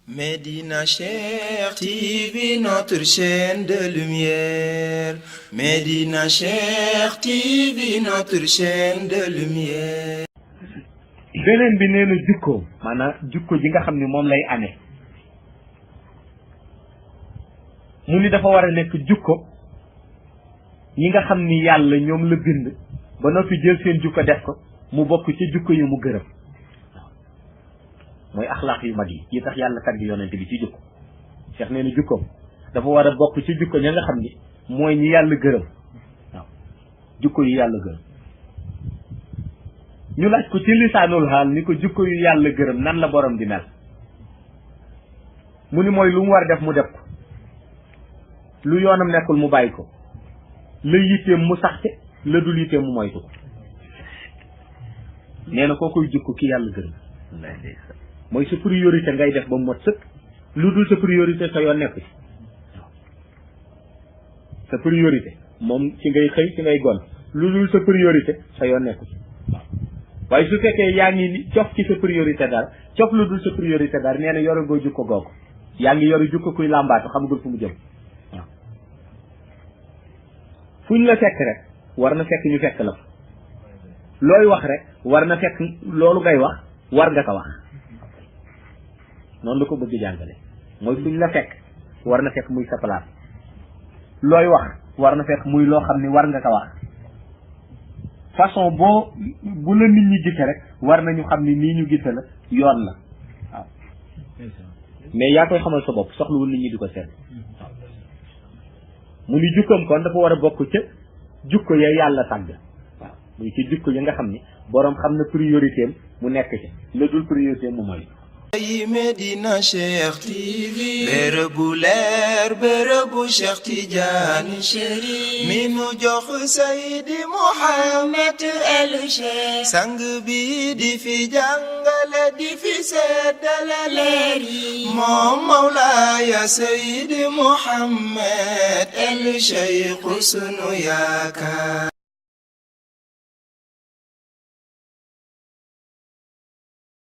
Médina Cheikh TV, notre chaîne de lumière. Médina Cheikh TV, notre chaîne de lumière. beneen bi nee na jukko maanaam jukko ji nga xam ni moom lay amee mu ni dafa war a nekk jukko yi nga xam ni yàlla ñoom la bind ba noppi jël seen jukko def ko mu bokk ci jukko yu mu gërëm mooy axlaaq yu mag yi tax yàlla tagg yonent bi ci jukko Cheikh nee na jukkoom dafa war a bokk ci jukko ña nga xam ni mooy ñi yàlla gërëm waaw jukko yu yàlla gërëm ñu laaj ko ci lisaanul xaal ni ko jukko yu yàlla gërëm nan la borom di mel mu ni mooy lu mu war def mu def ko lu yoonam nekkul mu bàyyi ko la yitteem mu sax ci la dul yitteem mu moytu ko nee na koo koy jukko ki yàlla gërëm mooy sa priorité ngay def ba mu mot sëkk lu dul sa priorité sa yoon nekku ci sa priorité moom ci ngay xëy ci ngay gon lu dul sa priorité sa yoon nekku ci waaye su fekkee yaa ngi cof ci sa priorité dara cof lu dul sa priorité dara nee na yore ngoo jukko googu yaa ngi yore jukko kuy làmbaatu xamagul fu mu jëm waaw fu ñu la fekk rek war na fekk ñu fekk la fa looy wax rek war na fekk loolu ngay wax war nga ko wax noonu la ko bëgg jàngale mooy fu ñu la fekk war na fekk muy sa place looy wax war na fekk muy loo xam ni war nga ko wax façon bu la nit ñi gise rek war nañu xam ni nii ñu gise la yoon la waaw mais yaa koy xamal sa bopp soxlawul nit ñi di ko seet waaw mu ni jukkam kon dafa war a bokk ca jukko ya yàlla tàgg waaw muy ci jukko ya nga xam ni boroom xam na priorité am mu nekk ci la dul priorité am mu mooy Médina Cheikh TV, bërëbu leer bërëbu Cheikh Tidiane Chérif mi nu jox Seydi Mouhamed El Cheikh sang bi di fi jàngale di fi seddale leer yi moom Mawlaaya Seydi Mouhamed El Cheikh sunu yaakaar